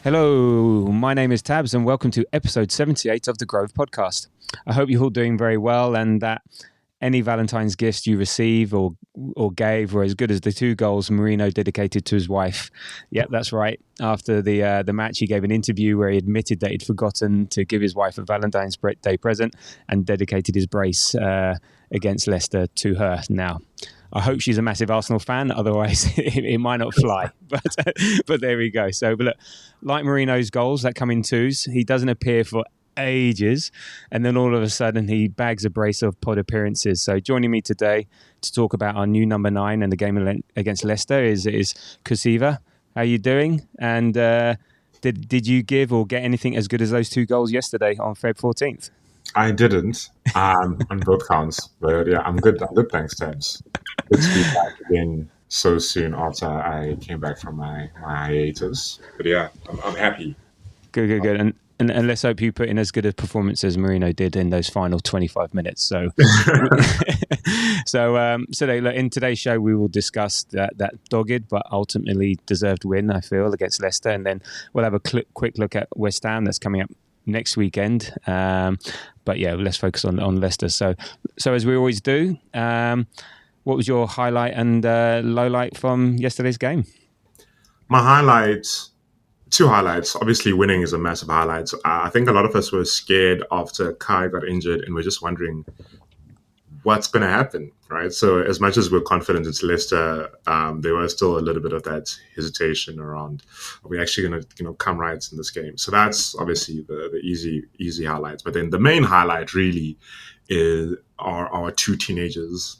Hello, my name is Tabs and welcome to episode 78 of the Grove podcast. I hope you're all doing very well and that any Valentine's gifts you receive or gave were as good as the 2 goals Merino dedicated to his wife. Yep, that's right. After the match, he gave an interview where he admitted that he'd forgotten to give his wife a Valentine's Day present and dedicated his brace against Leicester to her now. I hope she's a massive Arsenal fan, otherwise it might not fly. But there we go. So, but look, like Merino's goals that come in twos, he doesn't appear for ages, and then all of a sudden he bags a brace of pod appearances. So joining me today to talk about our new number 9 and the game against Leicester is Kuziva. How are you doing? And did you give or get anything as good as those 2 goals yesterday on Feb 14th? I didn't on both counts, but yeah, I'm good. I'm good, thanks, Tabs. Good to be back again so soon after I came back from my hiatus. But yeah, I'm happy. Good. And let's hope you put in as good a performance as Merino did in those final 25 minutes. So, in today's show, we will discuss that dogged but ultimately deserved win, I feel, against Leicester. And then we'll have a quick look at West Ham that's coming up next weekend. But yeah, let's focus on Leicester. So as we always do, what was your highlight and low light from yesterday's game? My highlights, 2 highlights. Obviously, winning is a massive highlight. I think a lot of us were scared after Kai got injured, and we're just wondering what's going to happen, right? So as much as we're confident it's Leicester, there was still a little bit of that hesitation around, are we actually going to come right in this game? So that's obviously the easy highlights. But then the main highlight really is our 2 teenagers.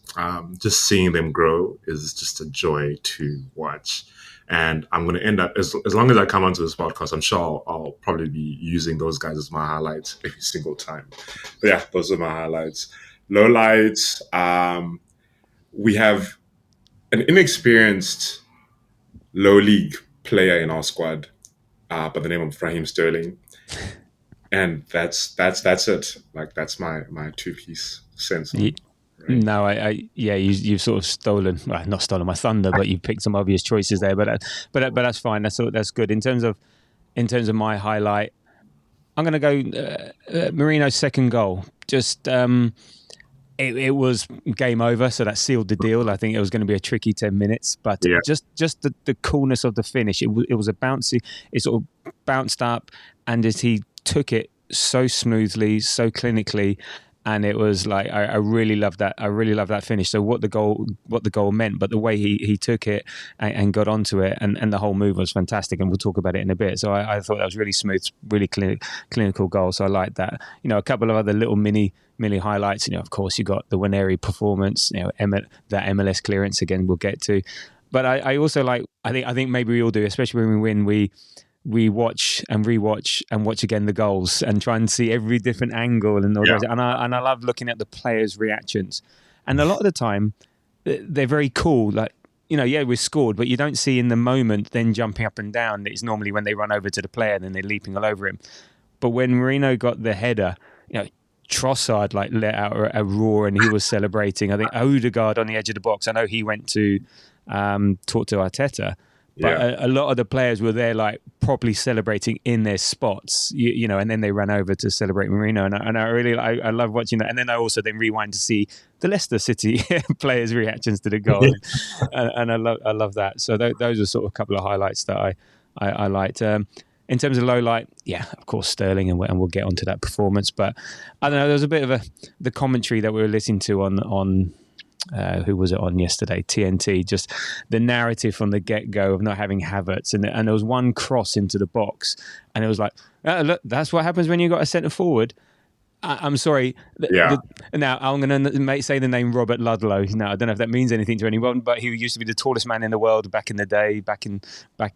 Just seeing them grow is just a joy to watch. And I'm going to end up, as long as I come onto this podcast, I'm sure I'll probably be using those guys as my highlights every single time. But yeah, those are my highlights. Low lights, we have an inexperienced low league player in our squad by the name of Raheem Sterling. And that's it. Like, that's my 2-piece sense. Right? No, you've sort of not stolen my thunder, but you picked some obvious choices there. But that's fine. That's good. In terms of my highlight, I'm going to go Merino's second goal. Just it was game over, so that sealed the deal. I think it was going to be a tricky 10 minutes, but yeah. just the coolness of the finish. It was a bouncy. It sort of bounced up, and as he took it so smoothly, so clinically. And it was like I really love that. I really love that finish. So what the goal meant, but the way he took it and got onto it, and the whole move was fantastic. And we'll talk about it in a bit. So I thought that was really smooth, really clinical goal. So I liked that. A couple of other little mini highlights. Of course, you got the Waneri performance. That MLS clearance again. We'll get to. But I also like. I think maybe we all do, especially when we win. We watch and rewatch and watch again the goals and try and see every different angle and all that. And I love looking at the players' reactions. And a lot of the time, they're very cool. Like, we scored, but you don't see in the moment then jumping up and down. It's normally when they run over to the player and then they're leaping all over him. But when Merino got the header, Trossard let out a roar and he was celebrating. I think Odegaard on the edge of the box. I know he went to talk to Arteta. But a lot of the players were there, properly celebrating in their spots, and then they ran over to celebrate Merino, and I really I love watching that. And then I also then rewind to see the Leicester City players' reactions to the goal, and I love that. So those are sort of a couple of highlights that I liked. In terms of low light, of course Sterling, and we'll get onto that performance. But I don't know, there was a bit of the commentary that we were listening to on. Who was it on yesterday? TNT. Just the narrative from the get-go of not having Havertz, and there was one cross into the box, and it was like, look, that's what happens when you got a centre forward. I'm sorry. Now I'm going to say the name Robert Ludlow. Now I don't know if that means anything to anyone, but he used to be the tallest man in the world back in the day, back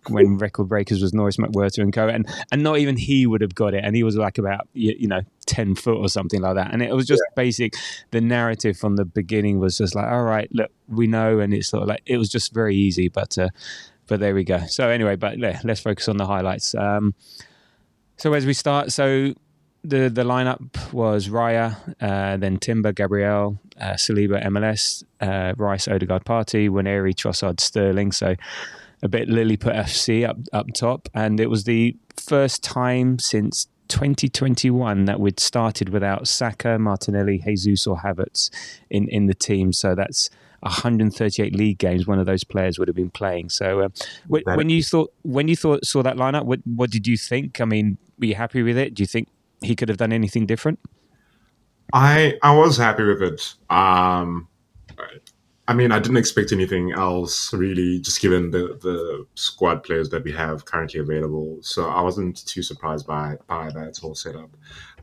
when record breakers was Norris McWhirter and co. And not even he would have got it, and he was like about 10 foot or something like that. And it was just basic. The narrative from the beginning was just like, all right, look, we know, and it's sort of like it was just very easy. But there we go. So anyway, but let's focus on the highlights. So as we start, The lineup was Raya, then Timber, Gabriel, Saliba, MLS, Rice, Odegaard, Partey, Waneri, Trossard, Sterling. So a bit Lilliput FC up top, and it was the first time since 2021 that we'd started without Saka, Martinelli, Jesus, or Havertz in the team. So that's 138 league games one of those players would have been playing. So when you saw that lineup, what did you think? I mean, were you happy with it? Do you think he could have done anything different? I was happy with it. I mean, I didn't expect anything else really, just given the squad players that we have currently available. So I wasn't too surprised by that whole setup.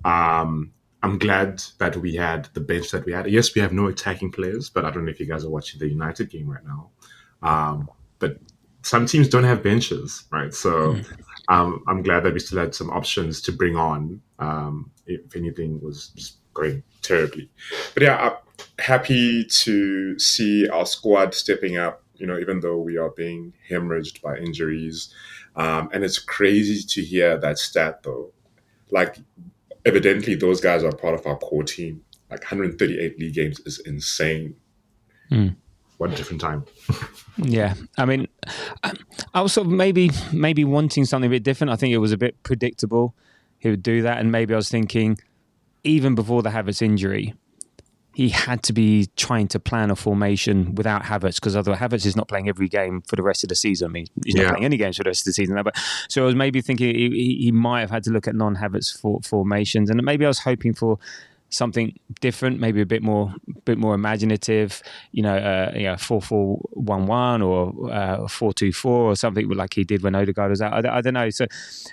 I'm glad that we had the bench that we had. Yes, we have no attacking players, but I don't know if you guys are watching the United game right now. But some teams don't have benches, right? So I'm glad that we still had some options to bring on if anything was just going terribly. But yeah, I'm happy to see our squad stepping up, even though we are being hemorrhaged by injuries. And it's crazy to hear that stat, though. Like, evidently, those guys are part of our core team. Like, 138 league games is insane. What a different time. Yeah, I mean, I was sort of maybe wanting something a bit different. I think it was a bit predictable he would do that, and maybe I was thinking even before the Havertz injury, he had to be trying to plan a formation without Havertz, because otherwise Havertz is not playing every game for the rest of the season. I mean, he's not playing any games for the rest of the season. But so I was maybe thinking he might have had to look at non-Havertz formations, and maybe I was hoping for something different, maybe a bit more imaginative, 4-4-1-1 or 4-2-4 or something like he did when Odegaard was out. I don't know. So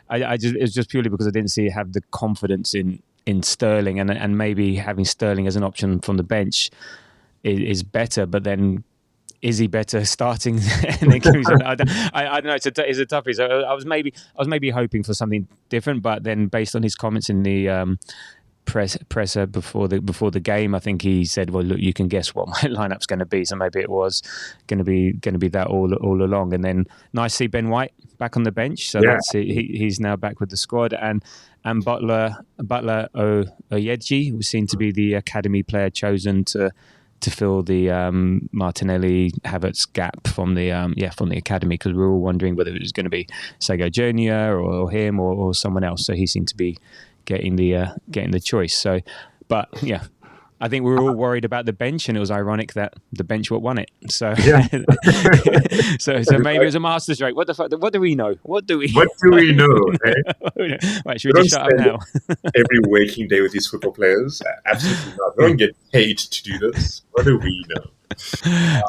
it was just purely because I didn't see have the confidence in Sterling, and maybe having Sterling as an option from the bench is better. But then, is he better starting? And then I don't know. It's a toughie. So I was maybe hoping for something different, but then based on his comments in the presser before the game, I think he said, "Well, look, you can guess what my lineup's going to be." So maybe it was going to be that all along. And then nice to see Ben White back on the bench. So he's now back with the squad, and Butler Oyeji was seen to be the academy player chosen to fill the Martinelli Havertz gap from the academy, because we were all wondering whether it was going to be Saka Junior or him or someone else. So he seemed to be getting the choice. So, but yeah, I think we were all worried about the bench, and it was ironic that the bench won it. So, so maybe it was a master stroke. What the fuck? What do we know? What do we know? Eh? Right, should we just shut up now? Every waking day with these football players? Absolutely not. We don't get paid to do this. What do we know?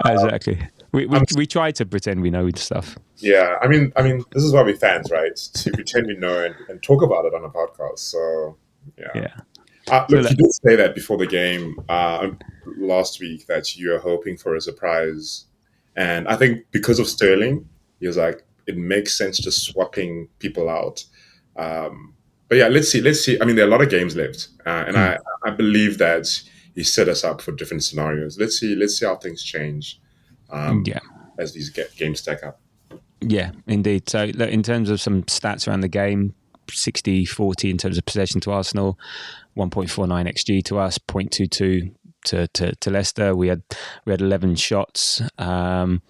Exactly. We try to pretend we know stuff. Yeah, I mean, this is why we're fans, right? To pretend we know and talk about it on a podcast. So, yeah. Look, you did say that before the game last week that you're hoping for a surprise, and I think because of Sterling, he was like, it makes sense just swapping people out. But yeah, let's see. I mean, there are a lot of games left, and I believe that he set us up for different scenarios. Let's see how things change as these games stack up. Yeah, indeed. So look, in terms of some stats around the game, 60-40 in terms of possession to Arsenal, 1.49 XG to us, 0.22 to Leicester. We had 11 shots to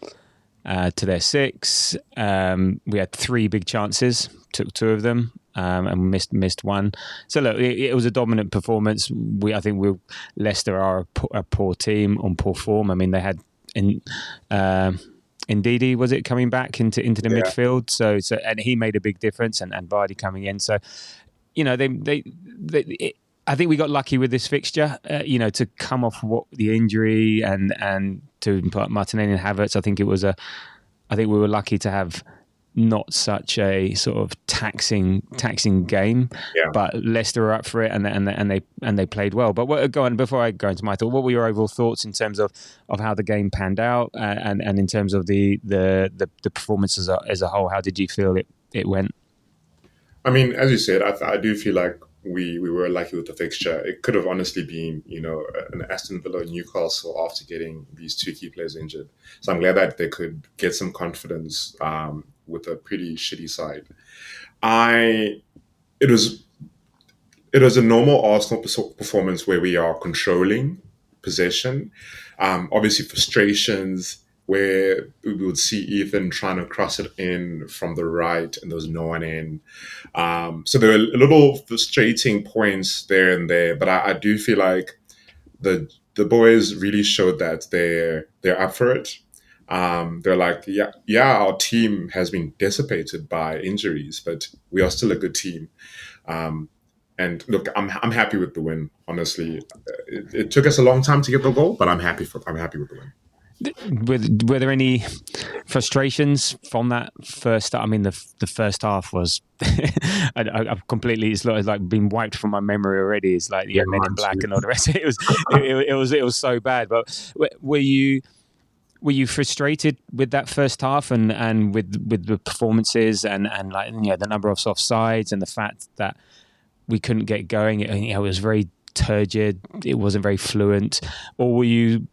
their 6. We had 3 big chances, took 2 of them, and missed 1. So look, it was a dominant performance. I think Leicester are a poor team on poor form. I mean, they had Ndidi, was it, coming back into the midfield? So and he made a big difference, and Vardy coming in. So, I think we got lucky with this fixture. To come off the injury and to Martinelli and Havertz. I think we were lucky to have not such a sort of taxing game, but Leicester are up for it, and they played well. But go on, before I go into my thought, what were your overall thoughts in terms of how the game panned out, and in terms of the performance as a whole? How did you feel it went? I mean, as you said, I do feel like we were lucky with the fixture. It could have honestly been, an Aston Villa Newcastle after getting these 2 key players injured. So I'm glad that they could get some confidence with a pretty shitty side. It was a normal Arsenal performance where we are controlling possession. Obviously, frustrations where we would see Ethan trying to cross it in from the right, and there was no one in. So there were little frustrating points there and there, but I do feel like the boys really showed that they're up for it. They're like, yeah, our team has been dissipated by injuries, but we are still a good team. Um, and look, I'm happy with the win. Honestly, it took us a long time to get the goal, but I'm happy with the win. Were there any frustrations from that first? I mean, the first half was I've completely it's like been wiped from my memory already. It's like Yeah, Men in mine Black too. and all the rest. It was so bad. But were you frustrated with that first half and with the performances and like the number of offsides and the fact that we couldn't get going? It was very turgid. It wasn't very fluent. Or were you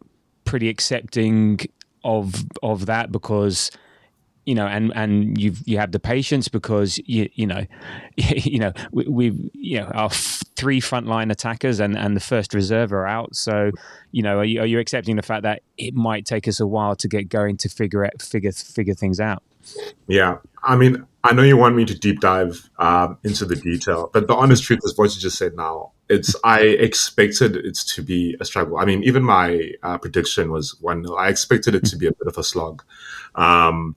pretty accepting of that because you have the patience because we've our three frontline attackers and the first reserve are out, so are you accepting the fact that it might take us a while to get going to figure things out? Yeah, I mean, I know you want me to deep dive into the detail, but the honest truth is what you just said now. I expected it to be a struggle. I mean, even my prediction was 1-0. I expected it to be a bit of a slog. Um,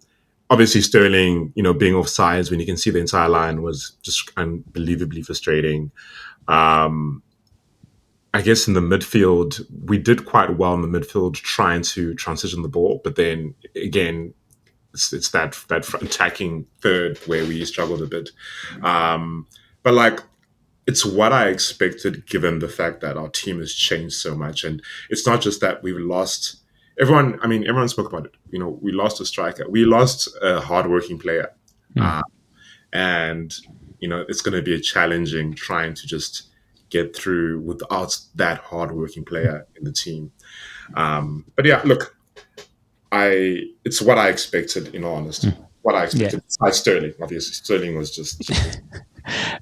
Obviously, Sterling, being off sides when you can see the entire line was just unbelievably frustrating. Um, I guess in the midfield, we did quite well in the midfield trying to transition the ball, but then again, it's that attacking third where we struggled a bit. But like, it's what I expected given the fact that our team has changed so much, and it's not just that we've lost everyone. I mean, everyone spoke about it. We lost a striker, we lost a hardworking player, Mm. and it's going to be a challenging trying to just get through without that hardworking player in the team. But yeah, look, it's what I expected, in all honesty. Mm. What I Yeah. expected. Besides Sterling, obviously. Sterling was just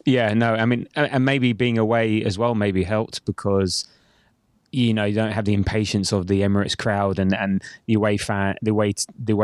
Yeah, no, I mean, and maybe being away as well maybe helped because you don't have the impatience of the Emirates crowd and the away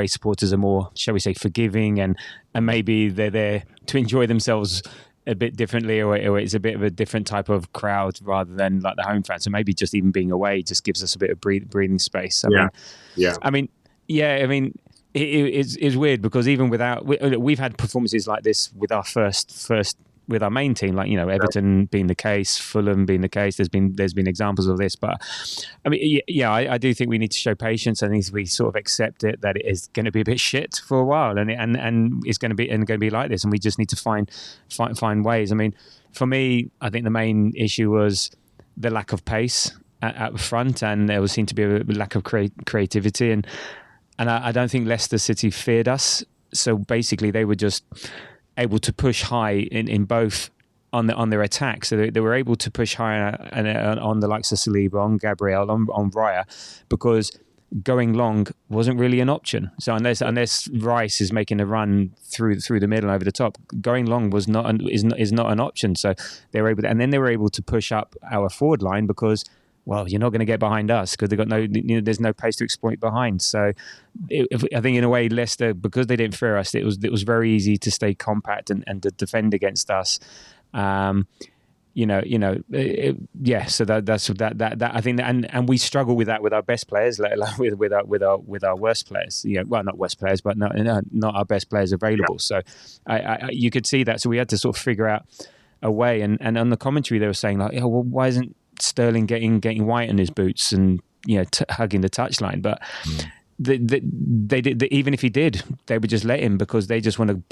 supporters are more, shall we say, forgiving and maybe they're there to enjoy themselves a bit differently, or it's a bit of a different type of crowd rather than like the home fans. So maybe just even being away just gives us a bit of breathing space. yeah, yeah, I mean, yeah, I mean, it's weird because even without we've had performances like this with our first with our main team, like Everton being the case, Fulham being the case. There's been examples of this, but I mean, yeah, I do think we need to show patience. I think we sort of accept it that it is going to be a bit shit for a while, and it's going to be like this, and we just need to find ways. I mean, for me, I think the main issue was the lack of pace at the front, and there seemed to be a lack of creativity, and I don't think Leicester City feared us. So basically, they were just able to push high in both on their attack. So they were able to push high on the likes of Saliba, on Gabriel, on Raya, because going long wasn't really an option. So unless Rice is making a run through the middle over the top, going long is not an option. So they were able to, and then they were able to push up our forward line because, well, you're not going to get behind us because they've got there's no pace to exploit behind. So I think in a way Leicester, because they didn't fear us, it was very easy to stay compact and to defend against us. Yeah. So that's that. I think and we struggle with that with our best players, like with our worst players. Well, not worst players, but not our best players available. So you could see that. So we had to sort of figure out a way. And on the commentary, they were saying like, well, why isn't Sterling getting white in his boots and hugging the touchline? But they did. Even if he did, they would just let him because they just want to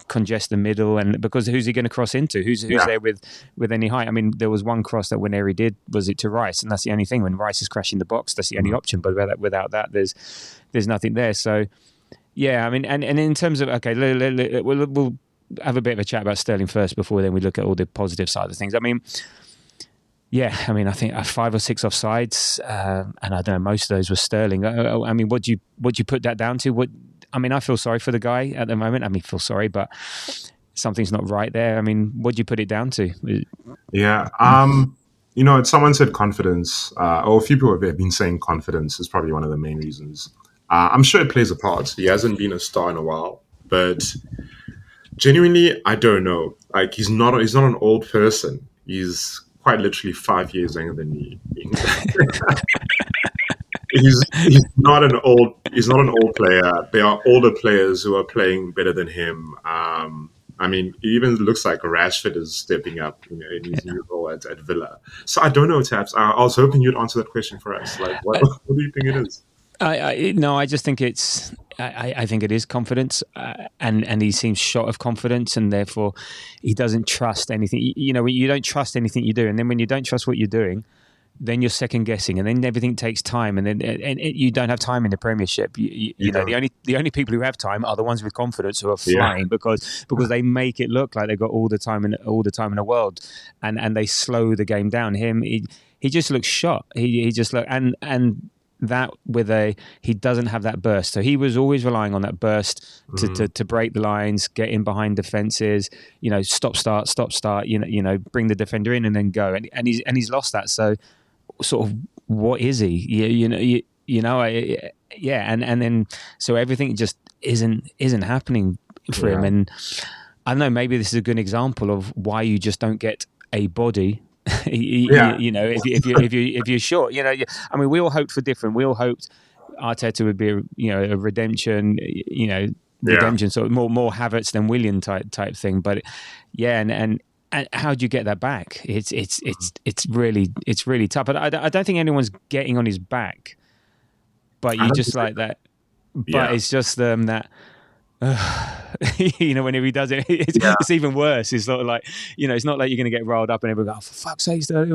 congest the middle. And because who's he going to cross into? Who's there with any height? I mean, there was one cross that Waneri did, was it to Rice, and that's the only thing. When Rice is crashing the box, that's the only option. But without that, there's nothing there. So yeah, I mean, and in terms of we'll have a bit of a chat about Sterling first before then we look at all the positive side of things. I mean, yeah, I mean, I think 5 or 6 offsides, and I don't know, most of those were Sterling. I mean, what do you put that down to? I mean, I feel sorry for the guy at the moment. I mean, feel sorry, but something's not right there. I mean, what do you put it down to? yeah. Someone said confidence, or a few people have been saying confidence is probably one of the main reasons. I'm sure it plays a part. He hasn't been a star in a while, but genuinely, I don't know. Like he's not an old person. He's quite literally 5 years younger than me. He's not an old player. There are older players who are playing better than him. I mean, it even looks like Rashford is stepping up, in his new role at Villa. So I don't know, Tabs. I was hoping you'd answer that question for us. Like, what do you think it is? No, I just think it's. I think it is confidence, and he seems short of confidence, and therefore he doesn't trust anything. You don't trust anything you do, and then when you don't trust what you're doing, then you're second guessing, and then everything takes time, and then you don't have time in the Premiership. The only people who have time are the ones with confidence who are Yeah. flying because they make it look like they've got all the time in the world, and they slow the game down. He just looks shot. He just look and that he doesn't have that burst. So he was always relying on that burst to break the lines, get in behind defenses, stop start, bring the defender in and then go. And he's lost that. So sort of what is he? And then so everything just isn't happening for him. And I don't know, maybe this is a good example of why you just don't get a body. If you're short, I mean, we all hoped for different. We all hoped Arteta would be a redemption, redemption, sort of more Havertz than Willian type thing. But and how do you get that back? It's really tough. But I don't think anyone's getting on his back. But you just like that. But it's just that. Whenever he does it, it's even worse. It's sort of like, it's not like you're going to get rolled up and everyone go, oh, for fuck's sake, it's like,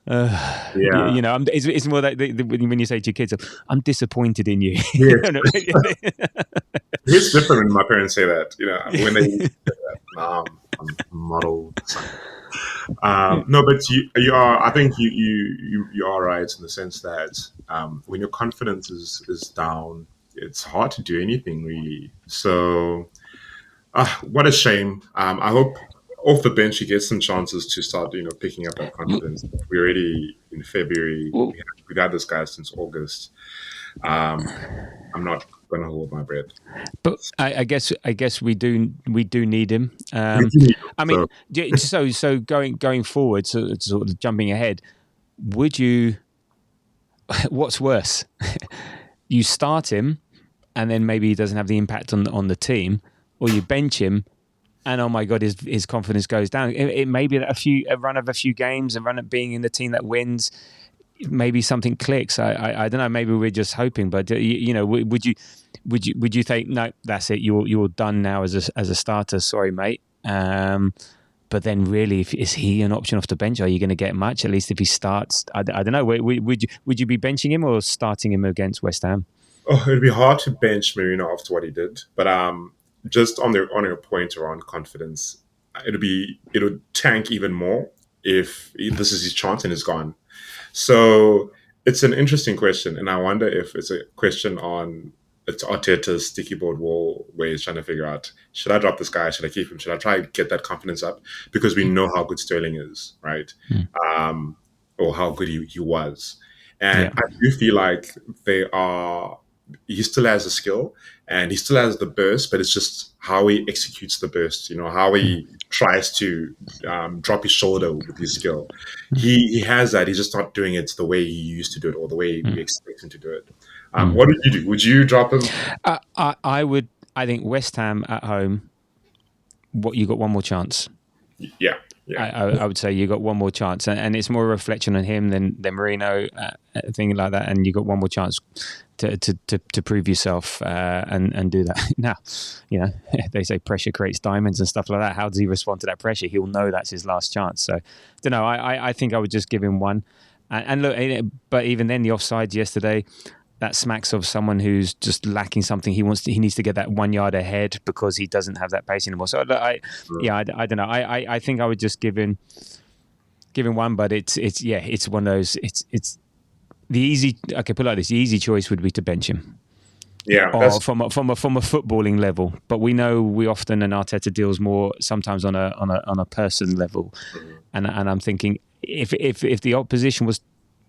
it's more like when you say to your kids, I'm disappointed in you. It's different when my parents say that, when they say that, I'm model. No, but you are. I think you are right in the sense that when your confidence is down, it's hard to do anything really. So, what a shame. I hope off the bench he gets some chances to start, picking up that confidence. We're already in February. We've had this guy since August. I'm not going to hold my breath. But I guess we do need him. I mean, so going forward, so sort of jumping ahead, would you? What's worse? You start him, and then maybe he doesn't have the impact on the team, or you bench him, and oh my god, his confidence goes down. It may be that a run of a few games, a run of being in the team that wins, maybe something clicks. I don't know. Maybe we're just hoping, but would you think no, that's it? You're done now as a starter. Sorry, mate. But then, really, is he an option off the bench? Are you going to get much? At least if he starts, I don't know. Would you be benching him or starting him against West Ham? Oh, it'd be hard to bench Merino after what he did. But just on your point around confidence, it would tank even more if this is his chance and it's gone. So it's an interesting question, and I wonder if it's a question on Arteta's sticky board wall where he's trying to figure out, should I drop this guy? Should I keep him? Should I try to get that confidence up? Because we know how good Sterling is, right? Or how good he was. And I do feel like he still has a skill and he still has the burst, but it's just how he executes the burst, how he tries to drop his shoulder with his skill. He has that. He's just not doing it the way he used to do it or the way we expect him to do it. What would you do? Would you drop him? I would. I think West Ham at home, you got one more chance. Yeah. I would say you got one more chance, and it's more a reflection on him than Merino, thing like that. And you got one more chance to prove yourself and do that. Now, they say pressure creates diamonds and stuff like that. How does he respond to that pressure? He'll know that's his last chance. So, don't know. I think I would just give him one. And look, but even then, the offsides yesterday, that smacks of someone who's just lacking something. He needs to get that 1 yard ahead because he doesn't have that pace anymore. So I don't know. I think I would just give him one, but it's one of those. It's the easy. Okay, put it like this: the easy choice would be to bench him. Yeah, from a footballing level, but we know we often, and Arteta deals more sometimes on a person level, and I'm thinking if the opposition was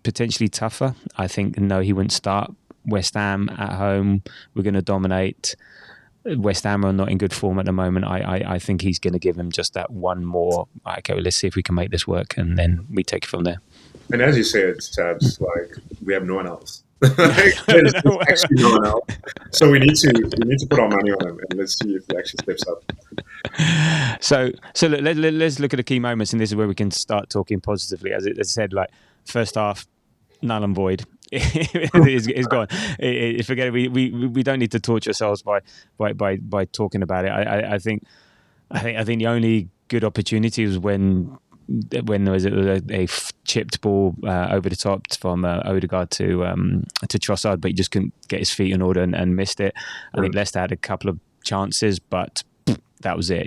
potentially tougher, I think no, he wouldn't start West Ham at home. We're going to dominate. West Ham are not in good form at the moment. I think he's going to give him just that one more. Okay, well, let's see if we can make this work, and then we take it from there. And as you say, it's Tabs, like we have no one else. There's actually no one else. So we need to put our money on him, and let's see if he actually steps up. So look, let's look at the key moments, and this is where we can start talking positively. As I said, like first half, null and void. It's gone. Forget it. We don't need to torture ourselves by talking about it. I think the only good opportunity was when there was a chipped ball over the top from Odegaard to Trossard, but he just couldn't get his feet in order and missed it. I think Leicester had a couple of chances, but that was it.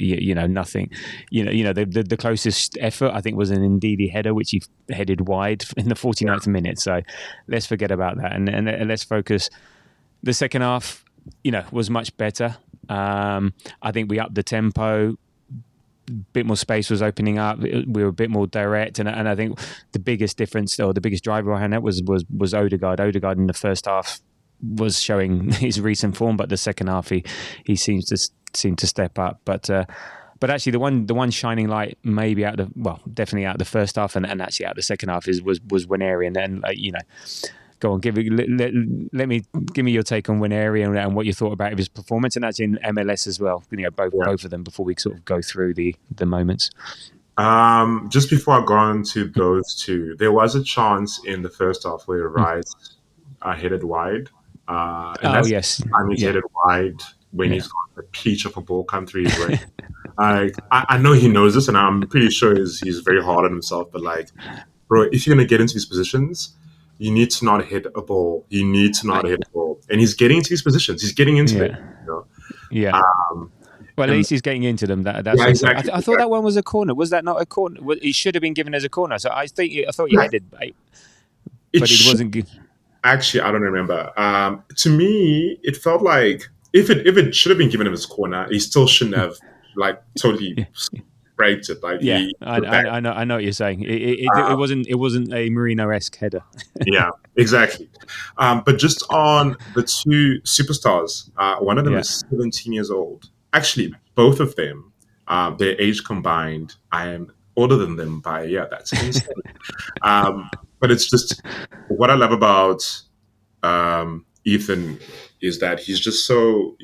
Nothing. The closest effort I think was an Ndidi header, which he headed wide in the 49th minute. So let's forget about that and let's focus. The second half, was much better. I think we upped the tempo. Bit more space was opening up. We were a bit more direct, and I think the biggest difference or the biggest driver behind that was Odegaard. Odegaard in the first half was showing his recent form, but the second half he seems to step up. But actually the one shining light maybe definitely out of the first half and actually out of the second half was Waneri, and then go on, give me your take on Waneri and what you thought about his performance, and actually in MLS as well. Both of them before we sort of go through the moments. Just before I go on to those two, there was a chance in the first half where Rice headed wide. Yes, he's headed wide when he's got a peach of a ball come through his way. I know he knows this, and I'm pretty sure he's very hard on himself. But bro, if you're gonna get into these positions, you need to not hit a ball. You need to not hit a ball. And he's getting into these positions. He's getting into it. Yeah. Well, at least he's getting into them. That's exactly. I thought that one was a corner. Was that not a corner? It should have been given as a corner. So I thought he headed, but it wasn't good. Actually, I don't remember. To me, it felt like if it should have been given him as a corner, he still shouldn't have totally breaks it. I know what you're saying. It wasn't a Merino-esque header. Yeah, exactly. But just on the two superstars, one of them is 17 years old. Actually, both of them, their age combined, I am older than them by that's insane. But it's just what I love about Ethan is that he's so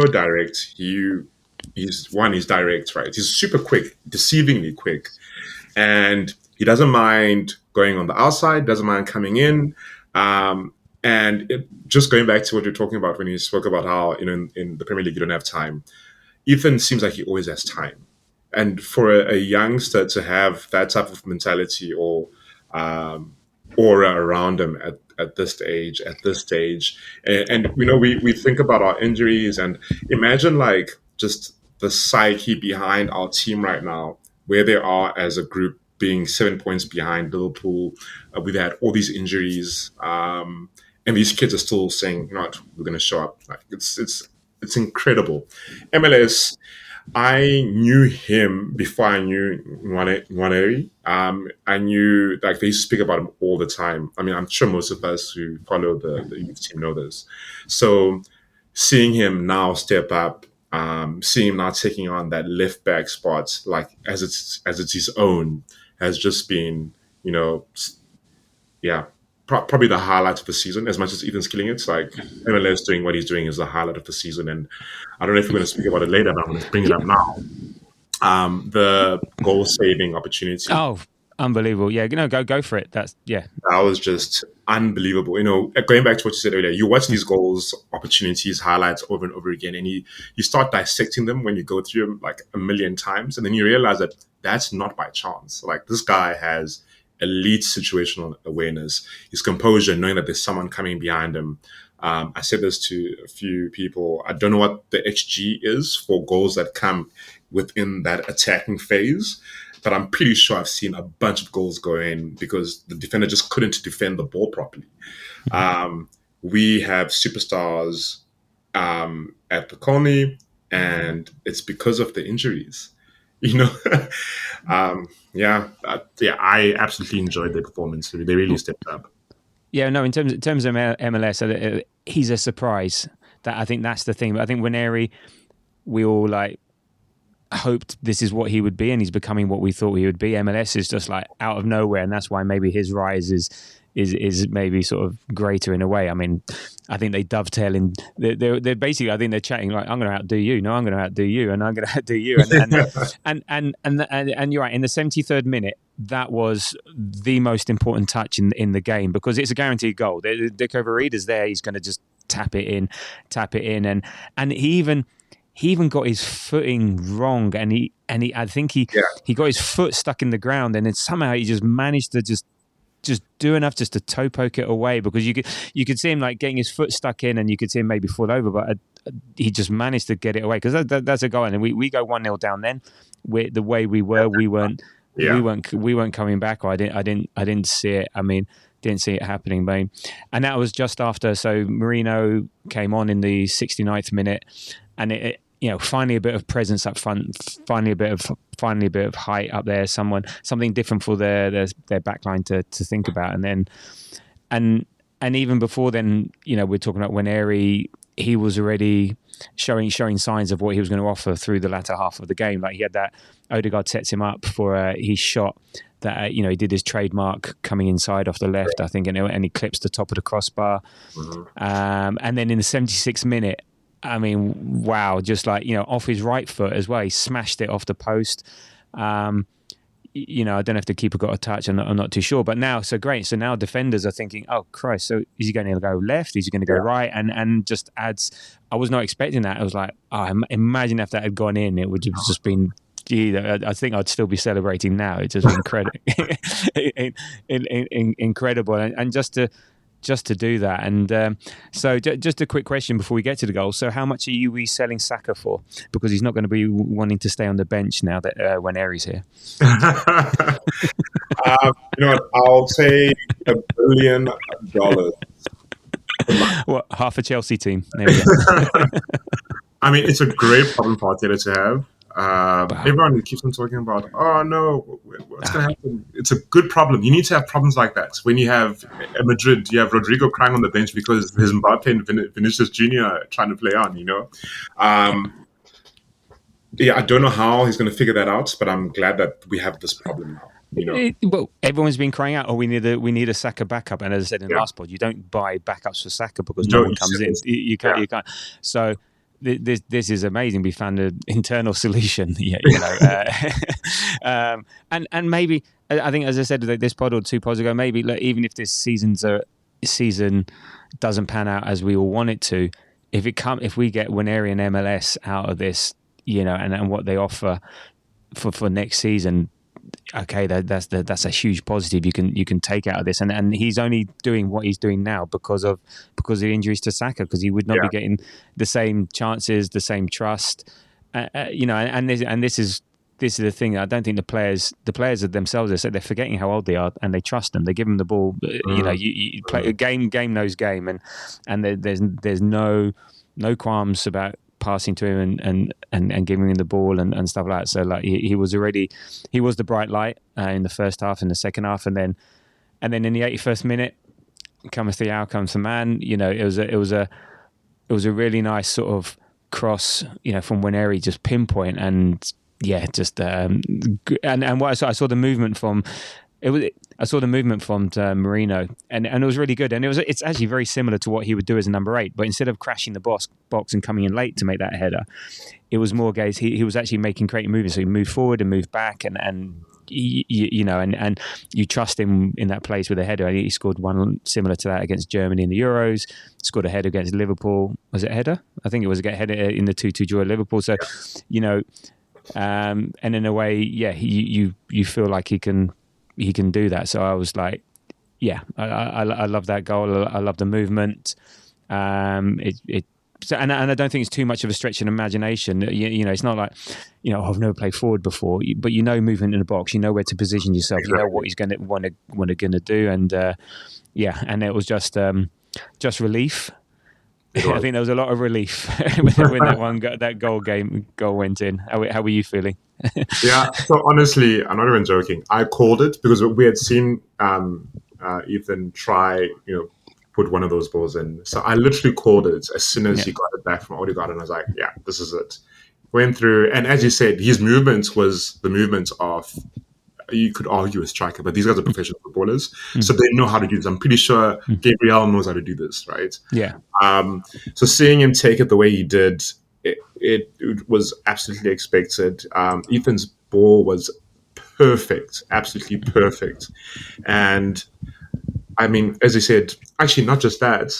direct. He's direct, right? He's super quick, deceivingly quick. And he doesn't mind going on the outside, doesn't mind coming in. Just going back to what you're talking about when you spoke about how, in the Premier League, you don't have time. Ethan seems like he always has time. And for a youngster to have that type of mentality or aura around him at this stage, and we think about our injuries and imagine just the psyche behind our team right now, where they are as a group, being 7 points behind Liverpool. We've had all these injuries, and these kids are still saying, we're going to show up. It's incredible. MLS, I knew him before I knew Waneri. I knew they used to speak about him all the time. I mean, I'm sure most of us who follow the youth team know this. So seeing him now step up, seeing him now taking on that left back spot, as it's his own, has just been, probably the highlight of the season. As much as Ethan's killing it, MLS doing what he's doing is the highlight of the season. And I don't know if we're going to speak about it later, but I'm going to bring it up now. The goal saving opportunity. Oh, unbelievable! Yeah, go for it. That was just unbelievable. Going back to what you said earlier, you watch these goals, opportunities, highlights over and over again, and you start dissecting them when you go through them a million times, and then you realize that that's not by chance. This guy has elite situational awareness, his composure, knowing that there's someone coming behind him. I said this to a few people. I don't know what the XG is for goals that come within that attacking phase, but I'm pretty sure I've seen a bunch of goals go in because the defender just couldn't defend the ball properly. We have superstars at the Colony, and it's because of the injuries. I absolutely enjoyed their performance. They really stepped up. Yeah, no. In terms of MLS, he's a surprise. That I think that's the thing. But I think Waneri, we all like hoped this is what he would be, and he's becoming what we thought he would be. MLS is just like out of nowhere, and that's why maybe his rise is maybe sort of greater in a way. I mean, I think they dovetail in. They're basically. I think they're chatting like, "I'm going to outdo you. No, I'm going to outdo you, and I'm going to outdo you." And you're right. In the 73rd minute, that was the most important touch in the game because it's a guaranteed goal. Dico Verida's there. He's going to just tap it in, and he even got his footing wrong, and he I think Yeah. he got his foot stuck in the ground, and then somehow he just managed to just do enough just to toe poke it away because you could see him like getting his foot stuck in, and you could see him maybe fall over, but he just managed to get it away because that's a goal, and we go 1-0 down. Then the way we weren't Yeah. we weren't coming back. Or I didn't see it. I mean, didn't see it happening, but and that was just after. So Merino came on in the 69th minute, and it finally a bit of presence up front, finally a bit of height up there, something different for their back line to think about. And then and even before then, we're talking about Waneri, he was already showing signs of what he was going to offer through the latter half of the game. Like he had that Odegaard sets him up for his shot that he did his trademark coming inside off the left, I think, and he clips the top of the crossbar. And then in the 76th minute, I mean, wow, just like, off his right foot as well. He smashed it off the post. I don't know if the keeper got a touch. I'm not too sure. But now, so great. So now defenders are thinking, oh, Christ, so is he going to go left? Is he going to go right? And just adds, I was not expecting that. I was like, imagine if that had gone in, it would have just been, I think I'd still be celebrating now. It's just incredible. And just to do that. And so just a quick question before we get to the goal. So how much are we selling Saka for? Because he's not going to be wanting to stay on the bench now that Waneri's here. You know what? I'll say $1 billion. What, half a Chelsea team? There we go. I mean, it's a great problem for Arteta to have. Everyone keeps on talking about, oh no, what's going to happen? It's a good problem. You need to have problems like that. When you have Madrid, you have Rodrigo crying on the bench because his Mbappe and Vinicius Jr. trying to play on, Yeah, I don't know how he's going to figure that out, but I'm glad that we have this problem now. Well, everyone's been crying out, we need a Saka backup. And as I said in the last pod, you don't buy backups for Saka because no one comes in. You can't. So this is amazing. We found an internal solution. And maybe I think, as I said, this pod or 2 pods ago, maybe even if this season doesn't pan out as we all want it to, if we get Waneri and MLS out of this, and what they offer for next season, okay, that's a huge positive you can take out of this, and he's only doing what he's doing now because of the injuries to Saka, because he would not be getting the same chances, the same trust, and this is the thing. I don't think the players are themselves, they're forgetting how old they are, and they trust them. They give them the ball. You play a game knows game, and there's no qualms about passing to him and giving him the ball and stuff like that. So like he was the bright light in the first half and the second half, and then in the 81st minute comes the man. It was a really nice sort of cross, from Waneri, just pinpoint, and just and what I saw the movement from. I saw the movement from Merino, and it was really good. And it's actually very similar to what he would do as a number 8. But instead of crashing the box and coming in late to make that header, it was more guys. He was actually making creative movements. So he moved forward and moved back, and you trust him in that place with a header. He scored one similar to that against Germany in the Euros. Scored a header against Liverpool. Was it a header? I think it was a header in the 2-2 draw at Liverpool. So, and in a way, you feel like he can do that. So I was like, I love that goal. I love the movement. And I don't think it's too much of a stretch in imagination. It's not like, I've never played forward before, but movement in the box, where to position yourself, what he's going to want to do, and and it was just relief. I think there was a lot of relief when that goal went in. How were you feeling? Yeah, so honestly, I'm not even joking. I called it because we had seen Ethan try, put one of those balls in. So I literally called it as soon as Yeah. he got it back from Odegaard, and I was like, yeah, this is it. Went through, and as you said, his movement was the movement of, you could argue a striker, but these guys are professional footballers, so they know how to do this. I'm pretty sure Gabriel knows how to do this, right? Yeah. So seeing him take it the way he did, it was absolutely expected. Ethan's ball was perfect, absolutely perfect. And I mean, as I said, actually, not just that.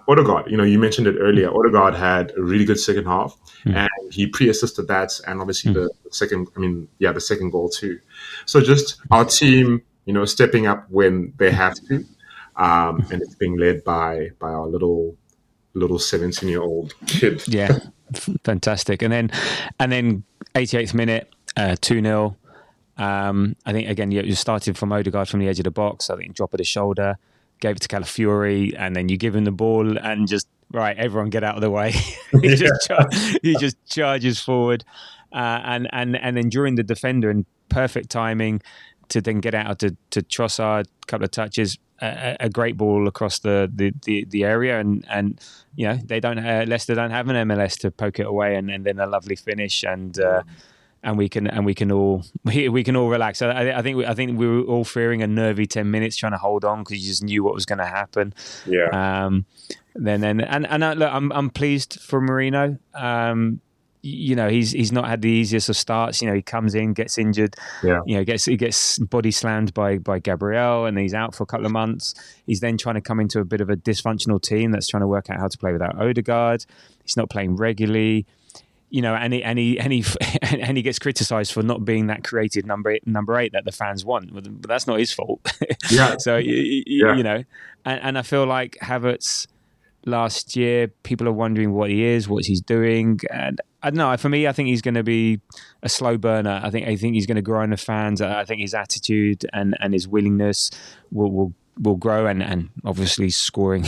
Odegaard, you mentioned it earlier. Odegaard had a really good second half, and he pre-assisted that, and obviously the second. I mean, yeah, the second goal too. So just our team, stepping up when they have to, and it's being led by our little 17-year-old kid. Yeah. Fantastic. And then 88th minute, 2-0. I think again you started from Odegaard from the edge of the box. I think drop of the shoulder, gave it to Calafiori, and then you give him the ball and just right, everyone get out of the way. he just charges forward, and then during the defender and perfect timing to then get out to Trossard, a couple of touches, a great ball across the area, and they don't Leicester don't have an MLS to poke it away, and then a lovely finish and we can all relax. I think we were all fearing a nervy 10 minutes trying to hold on because you just knew what was going to happen. Yeah. Look, I'm pleased for Merino. He's not had the easiest of starts. He comes in, gets injured. Yeah. He gets body slammed by Gabriel, and he's out for a couple of months. He's then trying to come into a bit of a dysfunctional team that's trying to work out how to play without Odegaard. He's not playing regularly. And he gets criticised for not being that creative number 8 that the fans want, but that's not his fault. Yeah. So and I feel like Havertz last year, people are wondering what he is, what he's doing, and I don't know. For me, I think he's going to be a slow burner. I think he's going to grow in the fans. I think his attitude and his willingness will grow, and obviously scoring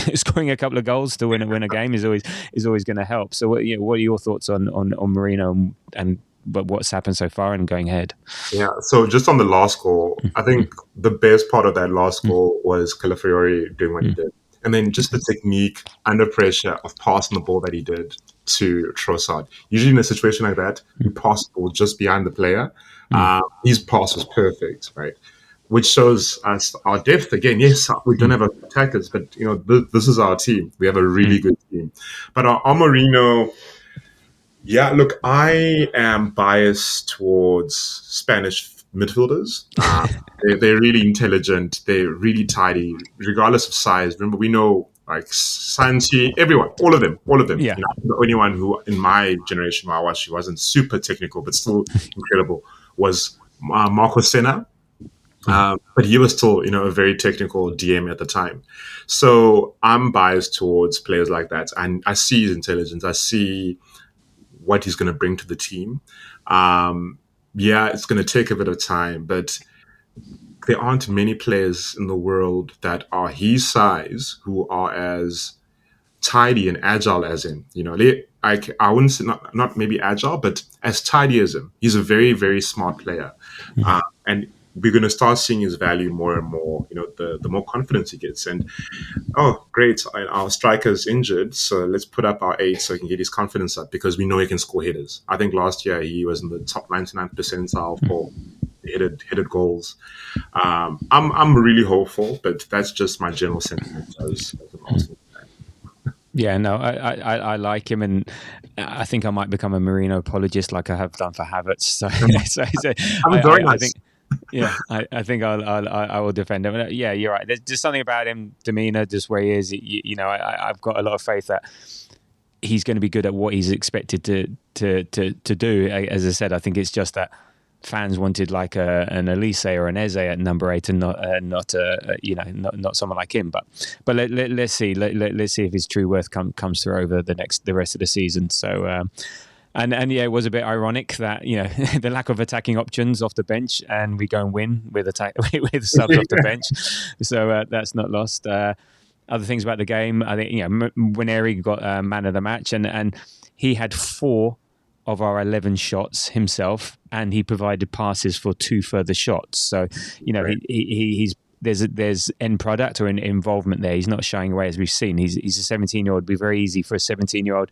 a couple of goals to win a game is always going to help. So what are your thoughts on Merino and what's happened so far and going ahead? Yeah, so just on the last goal, I think the best part of that last goal was Calafiori doing what he did. And then just the technique under pressure of passing the ball that he did to Trossard. Usually in a situation like that, you pass the ball just behind the player. His pass was perfect, right? Which shows us our depth again. Yes, we don't have attackers, but this is our team. We have a really good team. But our Merino, yeah, look, I am biased towards Spanish midfielders. They're really intelligent. They're really tidy, regardless of size. Remember, we know like Santi, everyone, all of them. Yeah. The only one who, in my generation, I watched, wasn't super technical, but still incredible, was Marco Senna. But he was still, a very technical DM at the time. So I'm biased towards players like that. And I see his intelligence. I see what he's going to bring to the team. It's going to take a bit of time, but there aren't many players in the world that are his size who are as tidy and agile as him. I wouldn't say not maybe agile, but as tidy as him. He's a very, very smart player. And we're going to start seeing his value more and more, the more confidence he gets. And, oh, great, our striker's injured, so let's put up our 8 so he can get his confidence up because we know he can score headers. I think last year he was in the top 99th percentile for headed goals. I'm really hopeful, but that's just my general sentiment as an Arsenal fan. Yeah, no, I like him, and I think I might become a Merino apologist like I have done for Havertz. So I think. Yeah, I think I will defend him. Yeah, you're right. There's just something about him, demeanor, just where he is. I've got a lot of faith that he's going to be good at what he's expected to do. As I said, I think it's just that fans wanted like an Elise or an Eze at number 8 and not someone like him. But let's see. Let's see if his true worth comes through over the rest of the season. So. And yeah, it was a bit ironic that the lack of attacking options off the bench, and we go and win with with subs off the bench. So that's not lost. Other things about the game, I think Wineri got man of the match, and he had 4 of our 11 shots himself, and he provided passes for 2 further shots. So he's there's end product or an involvement there. He's not shying away, as we've seen. He's a 17-year-old. It'd be very easy for a 17-year-old.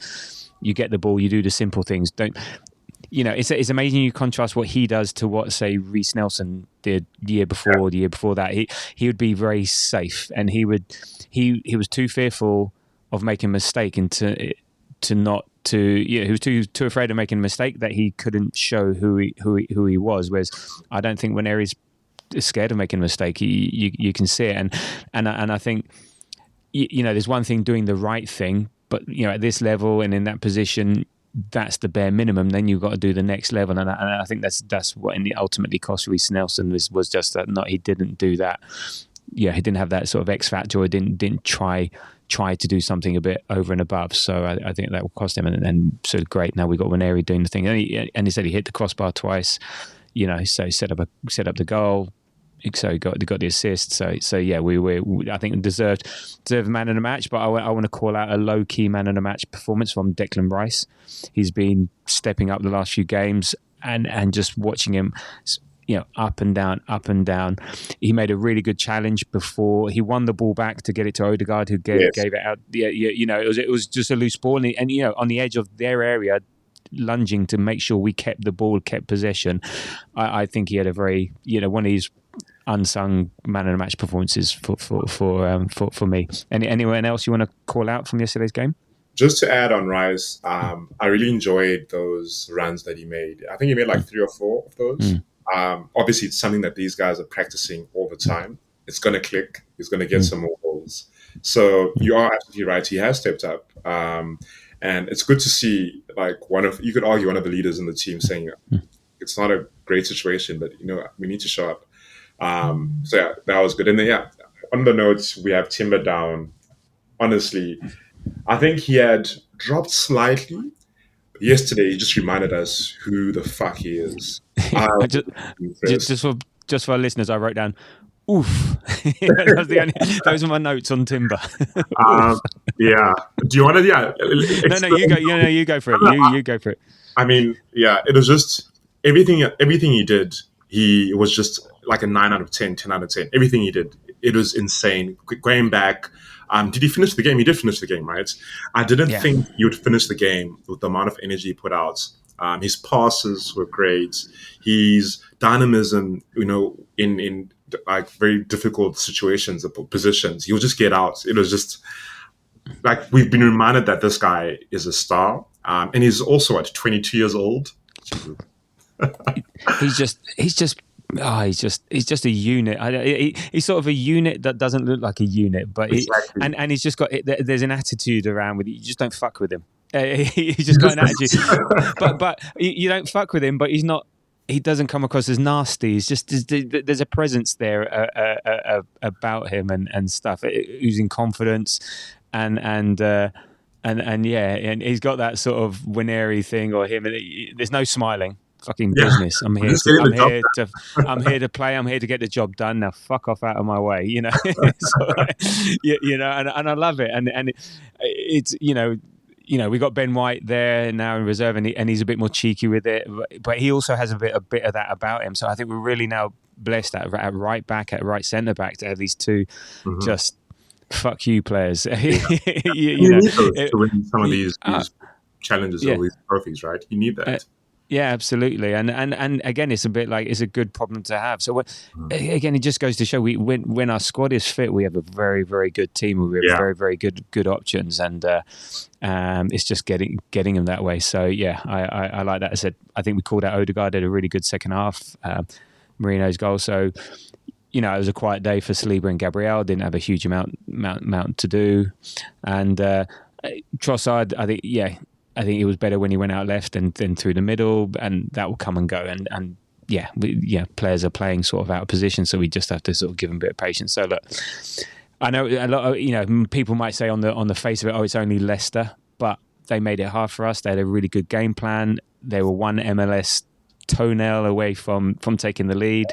You get the ball, you do the simple things. Don't it's amazing you contrast what he does to what, say, Reece Nelson did the year before that. He would be very safe, and he was too fearful of making a mistake and he was too afraid of making a mistake that he couldn't show who he was. Whereas I don't think when Aries is scared of making a mistake, you can see it, and I think there's one thing doing the right thing, but at this level and in that position, that's the bare minimum. Then you've got to do the next level, and I think that's what ultimately cost Reece Nelson was just that he didn't do that. He didn't have that sort of X factor, or didn't try to do something a bit over and above. So I think that will cost him. And so great, now we got Waneri doing the thing, and he said he hit the crossbar twice. So set up the goal. So he got the assist. So yeah, we I think deserved man of the match. But I want to call out a low key man of the match performance from Declan Rice. He's been stepping up the last few games, and just watching him, up and down. He made a really good challenge before he won the ball back to get it to Odegaard, who gave it out. It was just a loose ball, and on the edge of their area, lunging to make sure we kept the ball, kept possession. I think he had a very one of these unsung man of the match performances for me. Anyone else you want to call out from yesterday's game? Just to add on Rice, I really enjoyed those runs that he made. I think he made like 3 or 4 of those. Obviously, it's something that these guys are practicing all the time. It's going to click. He's going to get some more goals. So you are absolutely right. He has stepped up. And it's good to see, like, you could argue one of the leaders in the team saying it's not a great situation, but we need to show up. So yeah, that was good. And then on the notes, we have Timber down. Honestly, I think he had dropped slightly. Yesterday, he just reminded us who the fuck he is. Just for our listeners, I wrote down, oof. Those are my notes on Timber. Yeah. Do you want to? Yeah. No, you go. You go for it. You go for it. I mean, yeah. It was just everything he did. He was just like a 9 out of 10, 10 out of 10. Everything he did, it was insane. Going back, did he finish the game? He did finish the game, right? I didn't think he would finish the game with the amount of energy he put out. His passes were great. His dynamism, in like very difficult situations, positions, he'll just get out. It was just like we've been reminded that this guy is a star, and he's also at 22 years old. He's just a unit. He's sort of a unit that doesn't look like a unit, but exactly. and he's just got there's an attitude around with it. You just don't fuck with him. He's just got an attitude, but you don't fuck with him. But he's not. He doesn't come across as nasty. He's just there's a presence there about him and stuff, oozing confidence, and he's got that sort of Waneri thing or him. There's no smiling. Fucking business. I'm here to play. I'm here to get the job done. Now fuck off out of my way. And I love it. And it's we got Ben White there now in reserve, and he's a bit more cheeky with it, but he also has a bit of that about him. So I think we're really now blessed at right back, at right centre back to have these two just fuck you players. You need those to win some of these challenges or these trophies, right? You need that. Yeah, absolutely, and again, it's a bit like it's a good problem to have. So again, it just goes to show when our squad is fit, we have a very, very good team. We have very, very good options, and it's just getting them that way. So yeah, I like that. I said I think we called out Odegaard, did a really good second half. Merino's goal. So it was a quiet day for Saliba and Gabriel. Didn't have a huge amount to do, and Trossard, I think it was better when he went out left and then through the middle, and that will come and go. And players are playing sort of out of position, so we just have to sort of give them a bit of patience. So look, I know a lot of people might say on the face of it, it's only Leicester, but they made it hard for us. They had a really good game plan. They were one MLS toenail away from taking the lead,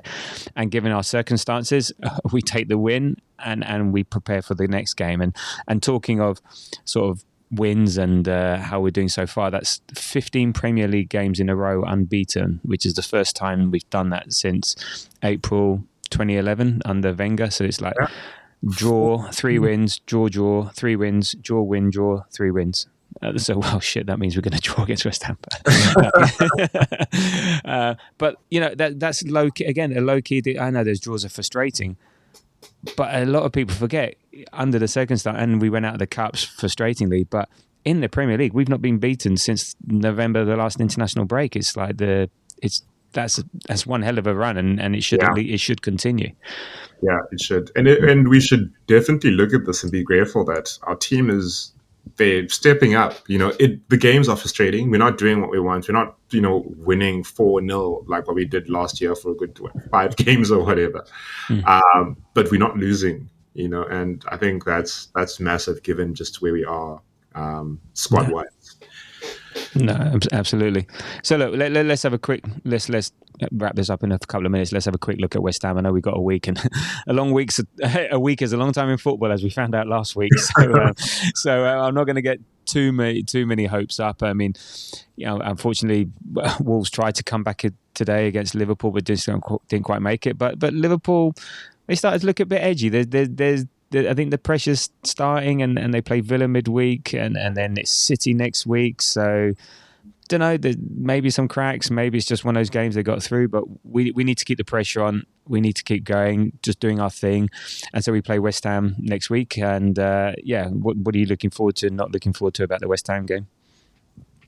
and given our circumstances, we take the win and we prepare for the next game. And talking of sort of wins and how we're doing so far, that's 15 Premier League games in a row unbeaten, which is the first time we've done that since April 2011 under Wenger. So it's like Yeah. draw, 3 wins, draw, 3 wins, win, draw, 3 wins. So, well, shit, that means we're going to draw against West Ham. But that's low key, again, a low key. I know those draws are frustrating, but a lot of people forget under the circumstance, and we went out of the cups frustratingly, but in the Premier League, we've not been beaten since November, the last international break. It's like that's one hell of a run, and it should continue. Yeah, it should, and we should definitely look at this and be grateful that our team they're stepping up. The games are frustrating. We're not doing what we want. We're not, winning 4-0 like what we did last year for a good 5 games or whatever. But we're not losing. And I think that's massive given just where we are squad wise. No, absolutely. So look, let's have a quick let's wrap this up in a couple of minutes. Let's have a quick look at West Ham. I know we've got a week, and a week is a long time in football, as we found out last week. So, I'm not going to get too many hopes up. I mean, unfortunately, Wolves tried to come back today against Liverpool, but didn't quite make it. But Liverpool, they started to look a bit edgy. I think the pressure's starting, and they play Villa midweek, and then it's City next week. So, don't know. Maybe some cracks. Maybe it's just one of those games they got through. But we need to keep the pressure on. We need to keep going, just doing our thing. And so we play West Ham next week. And what are you looking forward to? Not looking forward to about the West Ham game?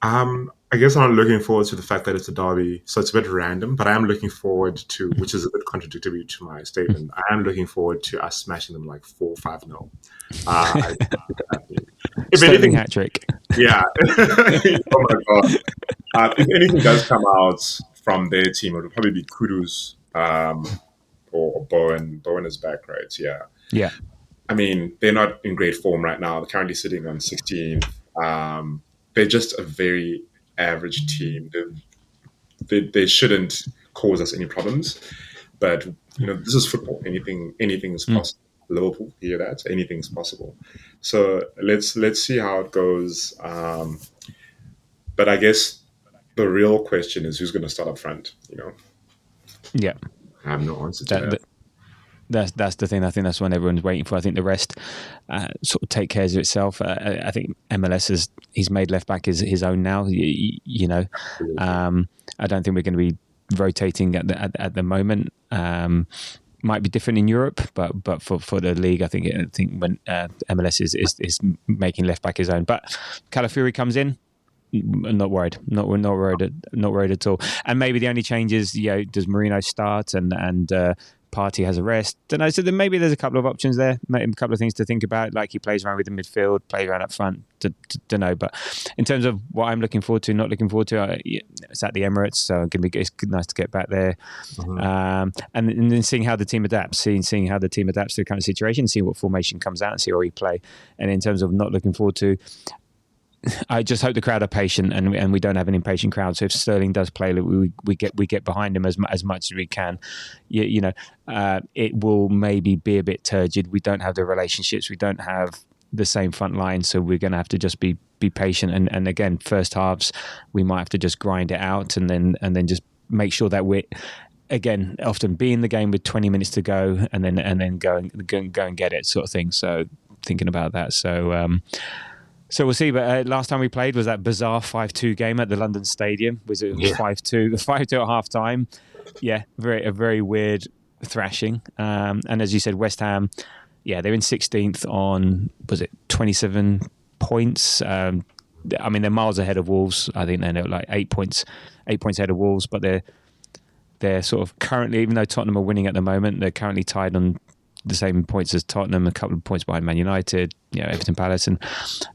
I guess I'm not looking forward to the fact that it's a derby, so it's a bit random, but I am looking forward to, which is a bit contradictory to my statement, I am looking forward to us smashing them like 4-5-0. If anything, hat trick. Yeah. Oh my God. If anything does come out from their team, it will probably be Kudus or Bowen. Bowen is back, right? Yeah. Yeah. I mean, they're not in great form right now. They're currently sitting on 16th. They're just a very average team. They shouldn't cause us any problems. But this is football. Anything is possible. Liverpool, hear that? Anything's possible. So let's see how it goes. But I guess the real question is who's going to start up front. Yeah, I have no answer to that. That's the thing. I think that's what everyone's waiting for. I think the rest sort of take care of itself. I think MLS he's made left back his own now. I don't think we're going to be rotating at the moment. Might be different in Europe, but for the league, I think when MLS is making left back his own. But Calafiori comes in. I'm not worried. Not worried at all. And maybe the only change is, does Merino start and Partey has a rest? Don't know. So then maybe there's a couple of options there. Maybe a couple of things to think about. Like he plays around with the midfield, plays around up front. Don't know. But in terms of what I'm looking forward to, not looking forward to, it's at the Emirates, so it's nice to get back there. And then seeing how the team adapts, seeing how the team adapts to the current situation, seeing what formation comes out, and see where we play. And in terms of not looking forward to, I just hope the crowd are patient and we don't have an impatient crowd. So if Sterling does play, we get behind him as much as we can. It will maybe be a bit turgid. We don't have the relationships. We don't have the same front line. So we're going to have to just be patient. And again, first halves, we might have to just grind it out and then just make sure that we're, again, often be in the game with 20 minutes to go and then go and get it sort of thing. So thinking about that. So we'll see. But last time we played was that bizarre 5-2 game at the London Stadium. It was 5-2 at half time. Yeah, a very weird thrashing. And as you said, West Ham, they're in 16th on, was it 27 points? I mean, they're miles ahead of Wolves. I think they're like 8 points ahead of Wolves. But they're sort of currently, even though Tottenham are winning at the moment, they're currently tied on the same points as Tottenham, a couple of points behind Man United, Everton, Palace, and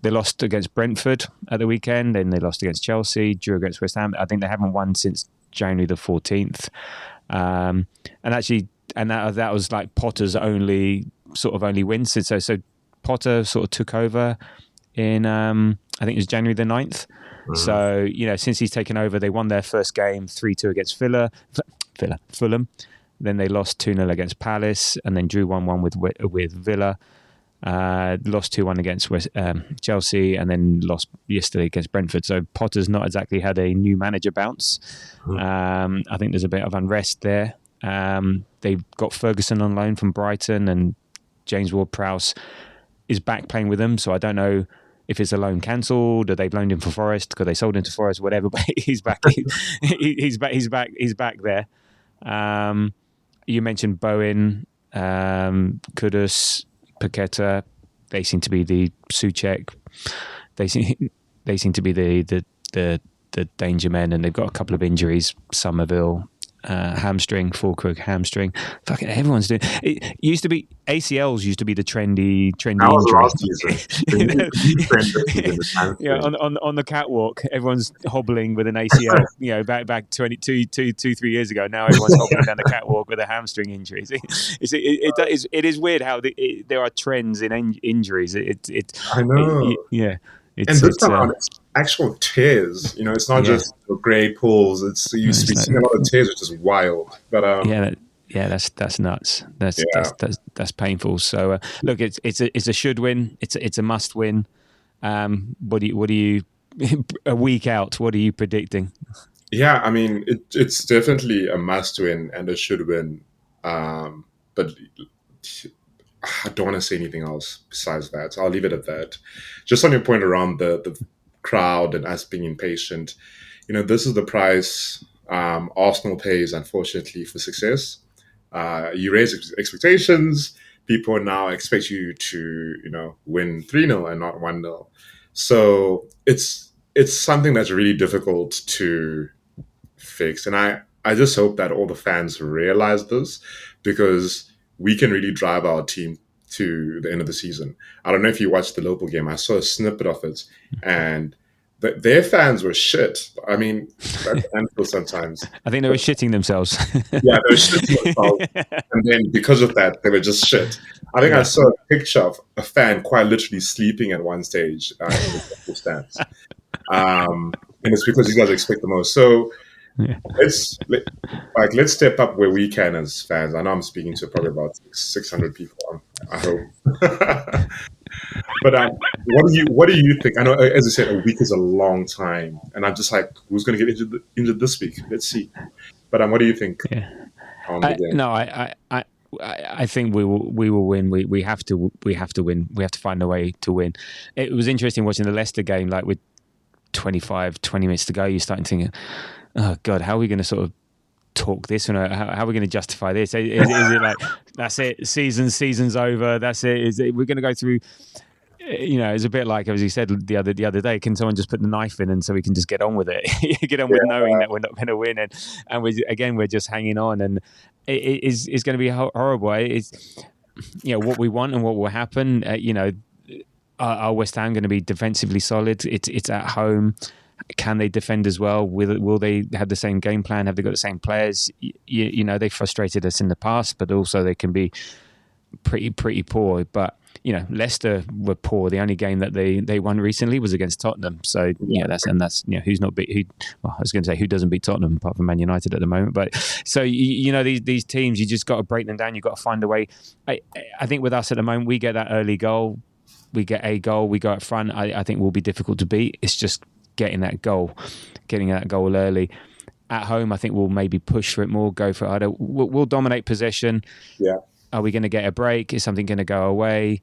they lost against Brentford at the weekend. Then they lost against Chelsea, drew against West Ham. I think they haven't won since January the 14th, and that was like Potter's only win since. So Potter sort of took over in I think it was January the 9th. So since he's taken over, they won their first game 3-2 against Fulham. Then they lost 2-0 against Palace and then drew 1-1 with Villa. Lost 2-1 against Chelsea and then lost yesterday against Brentford. So Potter's not exactly had a new manager bounce. I think there's a bit of unrest there. They've got Ferguson on loan from Brighton, and James Ward-Prowse is back playing with them. So I don't know if it's a loan cancelled or they've loaned him for Forest because they sold him to Forest, whatever. But he's back. He's back. He's back. He's back there. You mentioned Bowen, Kudus, Paqueta. They seem to be the Souček. They seem to be the danger men, and they've got a couple of injuries. Somerville, hamstring, Fulkrug, hamstring. Fucking everyone's doing. It used to be ACLs used to be the trendy That was injury. last season. Yeah, on the catwalk, everyone's hobbling with an ACL. You know, back 3 years ago. Now everyone's hobbling down the catwalk with a hamstring injury. It is weird how there are trends in injuries. I know. Yeah. And this time around, it's actual tears. You know, it's not just grey pools. We've seen a lot of tears, which is wild. But that's nuts. That's painful. So look, it's a should win. It's a must win. What do you a week out? What are you predicting? Yeah, I mean, it's definitely a must win and a should win. But I don't want to say anything else besides that. So I'll leave it at that. Just on your point around the crowd and us being impatient, you know, this is the price Arsenal pays, unfortunately, for success. You raise expectations. People now expect you to, you know, win 3-0 and not 1-0. So it's something that's really difficult to fix. And I just hope that all the fans realize this, because we can really drive our team to the end of the season. I don't know if you watched the Liverpool game. I saw a snippet of it, and their fans were shit. I mean, that's Anfield sometimes. I think they were shitting themselves. Yeah, they were shitting themselves. And then because of that, they were just shit. I think I saw a picture of a fan quite literally sleeping at one stage in the stands. And it's because you guys expect the most. So let's step up where we can as fans. I know I'm speaking to probably about 600 people. I hope. But what do you think? I know, as I said, a week is a long time, and I'm just like, who's going to get injured this week? Let's see. But what do you think? On the game? No, I think we will win. We have to win. We have to find a way to win. It was interesting watching the Leicester game. Like with 20 minutes to go, you're starting thinking, oh God, how are we going to sort of talk this one? How are we going to justify this? Is it like, that's it, season's over, that's it? We're going to go through, you know, it's a bit like, as you said the other day, can someone just put the knife in and so we can just get on with it? Get on with knowing that we're not going to win, and we're just hanging on, and it's going to be horrible. It's, you know, what we want and what will happen. You know, are West Ham going to be defensively solid? It's at home. Can they defend as well? Will they have the same game plan? Have they got the same players? You know, they frustrated us in the past, but also they can be pretty poor. But you know, Leicester were poor. The only game that they won recently was against Tottenham. So yeah, that's you know, who's not beat? Well, I was going to say, who doesn't beat Tottenham apart from Man United at the moment? But so you know, these teams, you just got to break them down. You got to find a way. I think with us at the moment, we get that early goal, we get a goal, we go up front. I think will be difficult to beat. It's just getting that goal early. At home, I think we'll maybe push for it more, go for it. We'll dominate possession. Yeah. Are we going to get a break? Is something going to go away?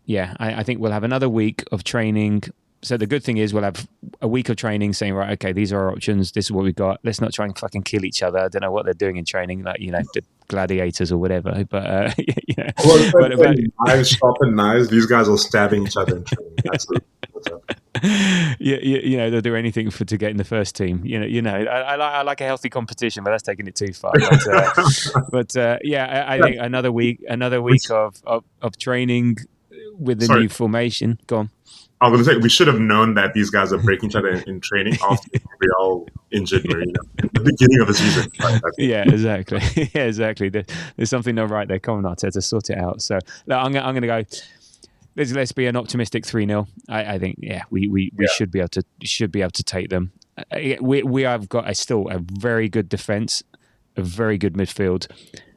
Yeah, I think we'll have another week of training. So the good thing is we'll have a week of training saying, right, okay, these are our options. This is what we've got. Let's not try and fucking kill each other. I don't know what they're doing in training, like, you know, the gladiators or whatever. But, you know. Well, knives, sharpened knives, these guys are stabbing each other in training. That's what's up. You know, they'll do anything to get in the first team. You know, I like a healthy competition, but that's taking it too far. But yeah, I think another week of training with the new formation. Go on. I was going to say, we should have known that these guys are breaking each other in training after we all injured Merino in the beginning of the season. Yeah, exactly. Yeah, exactly. There's something not right there. Come on, Arteta, sort it out. So I'm going to go. Let's be an optimistic 3-0. I think, yeah, we should be able to take them. We have got still a very good defence, a very good midfield.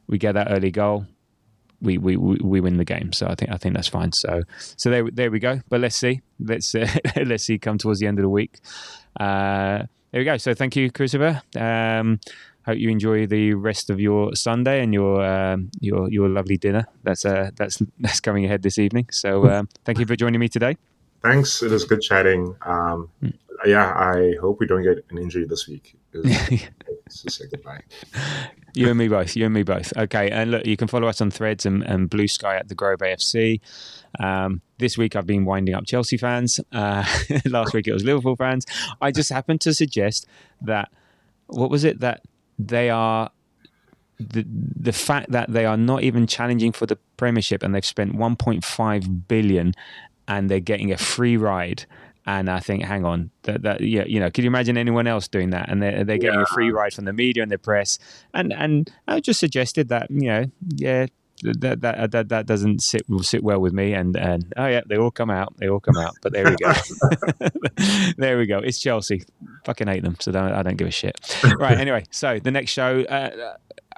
We get that early goal. we win the game. So I think that's fine. So there we go. But let's see. Let's see. Come towards the end of the week. There we go. So thank you, Kuziva. Hope you enjoy the rest of your Sunday and your lovely dinner. That's coming ahead this evening. So thank you for joining me today. Thanks. It was good chatting. Yeah, I hope we don't get an injury this week. Let's just say goodbye. You and me both. Okay, and look, you can follow us on Threads and Blue Sky at the Grove AFC. This week I've been winding up Chelsea fans. Last week it was Liverpool fans. I just happened to suggest that, what was it, that they are, the fact that they are not even challenging for the Premiership and they've spent 1.5 billion and they're getting a free ride. And I think, hang on, that yeah, you know, could you imagine anyone else doing that? And they're getting a free ride from the media and the press. And I just suggested that, you know, yeah, that doesn't sit well with me. And oh yeah, they all come out. But there we go. There we go. It's Chelsea. Fucking hate them. So I don't give a shit. Right. Anyway, so the next show,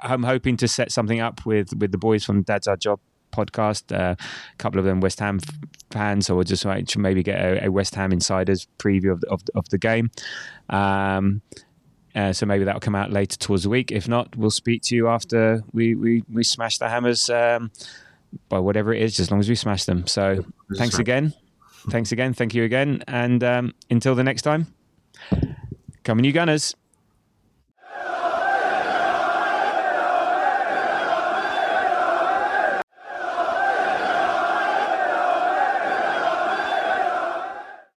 I'm hoping to set something up with the boys from Dad's Our Job podcast. A couple of them West Ham fans, so we'll just maybe get a West Ham insiders preview of the game. So maybe that'll come out later towards the week. If not, we'll speak to you after we smash the Hammers by whatever it is, just as long as we smash them. So thanks again. Thank you again. And until the next time, come on you Gunners.